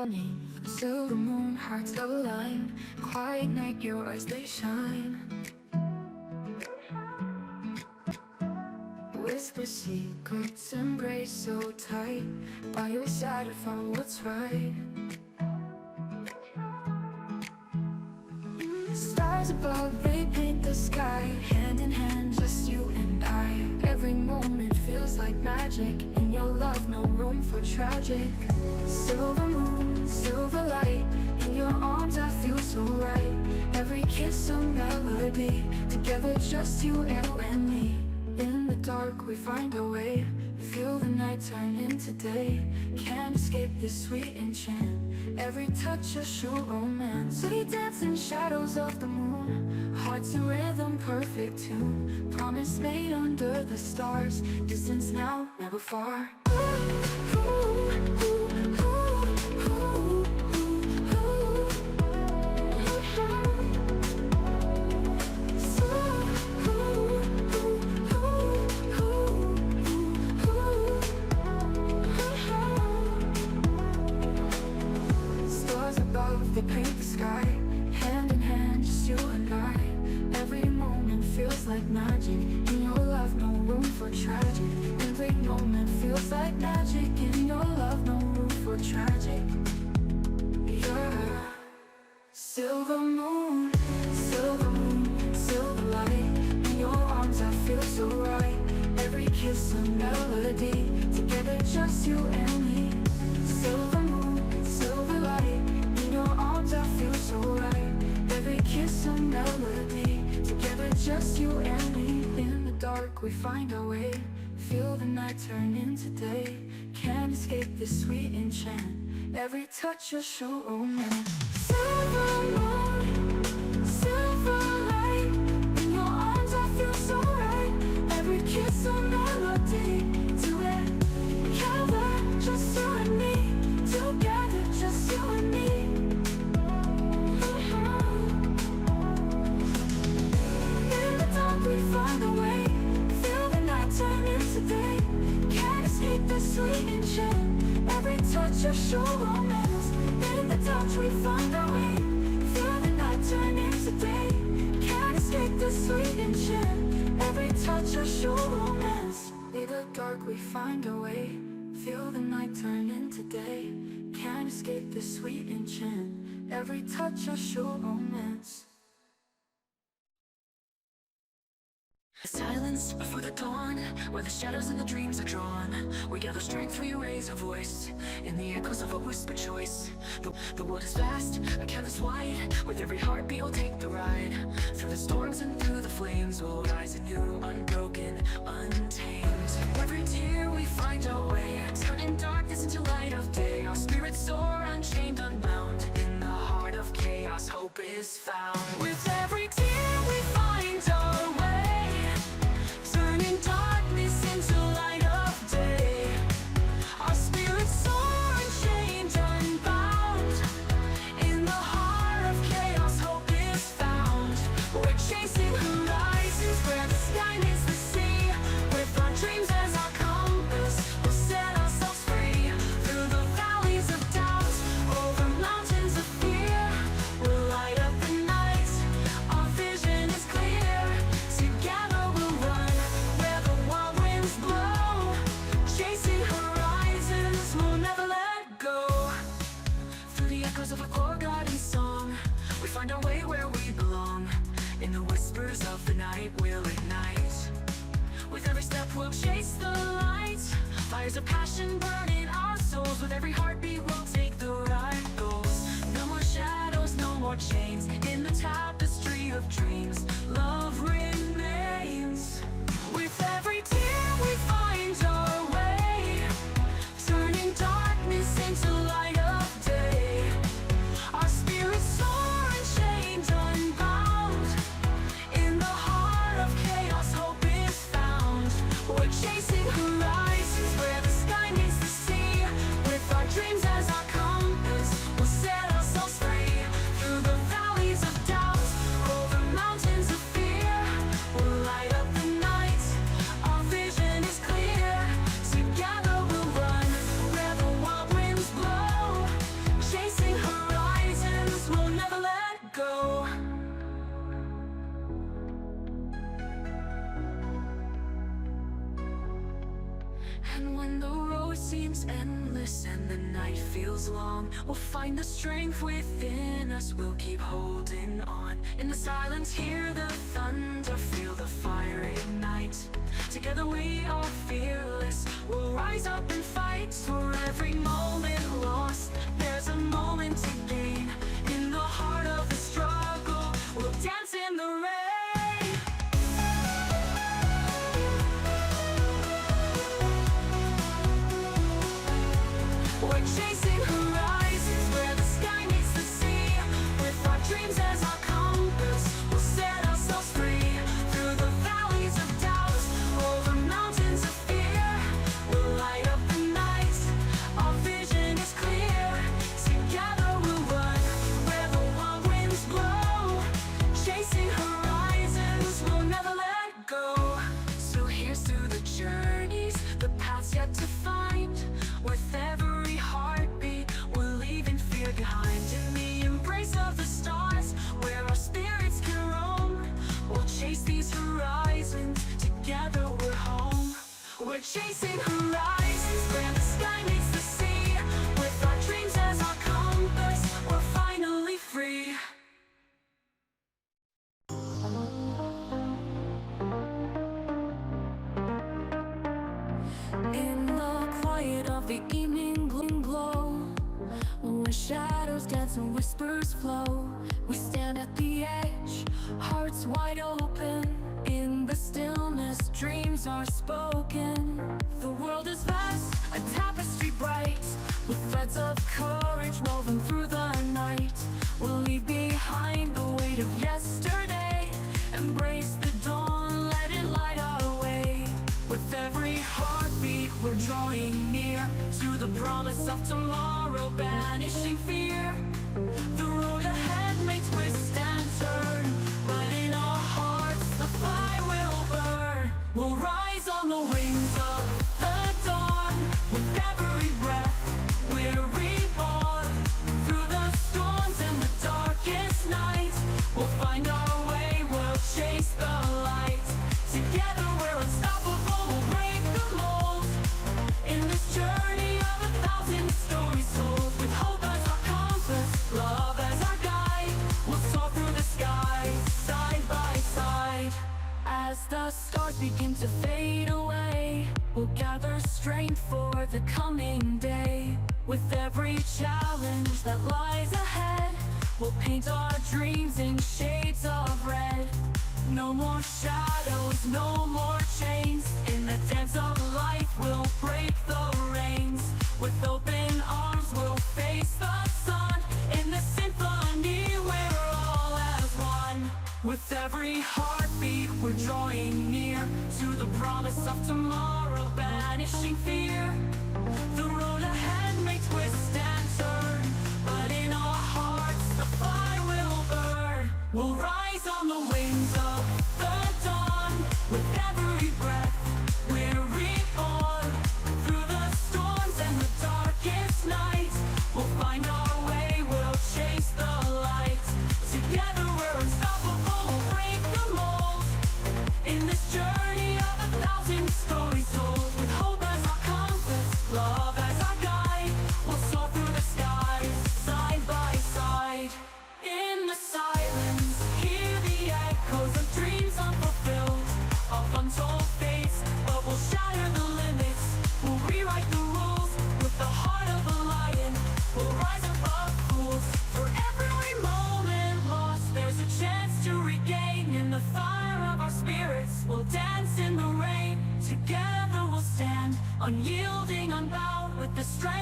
running. Silver moon, hearts align. Quiet night, your eyes they shine. Whisper secrets, embrace so tight. By your side I found what's right. Stars above, they paint the sky. Hand in hand, just you and I. Every moment feels like magic. In your love, no room for tragic. Silver moon, silver light. In your arms I feel so right. Every kiss a melody. Together just you and me. In the dark we find a way. Feel the night turn into day. Can't escape this sweet enchant. Every touch a true romance. We dance in shadows of the moon. Hearts in rhythm, perfect tune. Promise made under the stars. Distance now, never far. They paint the sky, hand in hand, just you and I. Every moment feels like magic. In your love, no room for tragic. Every moment feels like magic. In your love, no room for tragic. Yeah. Silver moon, silver light. In your arms I feel so right. Every kiss a melody. Together just you and me. Silver moon, silver light. In your arms I feel so right. Every kiss a melody. Together just you and me. In the dark we find our way. Feel the night turn into day. Can't escape this sweet enchant. Every touch a show romance. Silver moon, silver light. In your arms I feel so right. Every kiss a melody. Together just you and me. Together just you and me. We find a way. Feel the night turn into day. Can't escape this sweet enchant. Every touch a show romance. In the dark we find our way. Feel the night turn into day. Can't escape this sweet enchant. Every touch a show romance. In the dark we find a way. Feel the night turn into day. Can't escape this sweet enchant. Every touch a show romance. The silence before the dawn, where the shadows and the dreams are drawn. We gather strength, we raise a voice in the echoes of a whispered choice. The world is vast, a canvas wide. With every heartbeat we'll take the ride. Through the storms and through the flames we'll rise anew, unbroken, untamed. Every tear we find our way, turning darkness into light of day. Our spirits soar, unchained, unbound. In the heart of chaos, hope is found. With every tear we find our way. Turning darkness into light of day. Our spirits soar unchained, unbound. In the heart of chaos, hope is found. We're chasing horizons where the sky meets the sea. With our dreams as our compass, we'll set ourselves free. Through the valleys of doubt, over mountains of fear, we'll light up the night. Our vision is clear. Together we'll run where the wild winds blow. Chasing horizons, we'll never let go. Through the echoes of a forgotten song, we find our way where we belong. In the whispers of the night we'll ignite. With every step we'll chase the light. Fires of passion burn in our souls. With every heartbeat we'll take the right goals. No more shadows, no more chains. In the tapestry of dreams, love remains. With every tear we find our way. Turning darkness into light of day. Our spirits soar unchained, unbound. In the heart of chaos, hope is found. We're chasing horizons where the sky meets the sea. With our dreams as our compass, we'll set ourselves free. Through the valleys of doubt, over mountains of fear, feels long, we'll find the strength within us. We'll keep holding on. In the silence, hear the thunder, feel the fire ignite. Together we are fearless. We'll rise up and fight. For every moment lost, there's a moment to gain. In the heart of the struggle, we'll dance in the rain. We're chasing horizons where the sky meets the sea. With our dreams as our compass, we'll set ourselves free. Through the valleys of doubt, over mountains of fear, we'll light up the night. Our vision is clear. Together we'll run where the wild winds blow. Chasing horizons, we'll never let go. So here's to the journeys, the paths yet to find. With every heartbeat, we're leaving fear behind. In the embrace of the stars, where our spirits can roam, we'll chase these horizons. Together we're home. We're chasing horizons where the sky meets the sea. With our dreams as our compass, we're finally free. In the quiet of the evening glow, where shadows dance and whispers flow, we stand at the edge, hearts wide open. In the stillness, dreams are spoken. The world is vast, a tapestry bright, with threads of courage woven through the night. We'll leave behind the weight of yesterday, embrace the dawn, let it light our way. With every heartbeat, we're drawing near to the promise of tomorrow, banishing fear. The road ahead may twist and turn, but in our hearts the fire will burn. We'll rise on the wings of the dawn. With every breath, we're reborn. Through the storms and the darkest night, we'll find our way, we'll chase the light. Together we're unstoppable, we'll break the mold. In this journey of 1,000 stories told, with hope as our compass, love as our guide, we'll soar through the sky, side by side. As the stars begin to fade away, we'll gather strength for the coming day. With every challenge that lies ahead, we'll paint our dreams in shades of red. No more shadows, no more chains. In the dance of life, we'll break the reins. With open arms, we'll face the sun. In the symphony, we're all as one. With every heartbeat, we're drawing near to the promise of tomorrow, banishing fear. The road ahead may twist and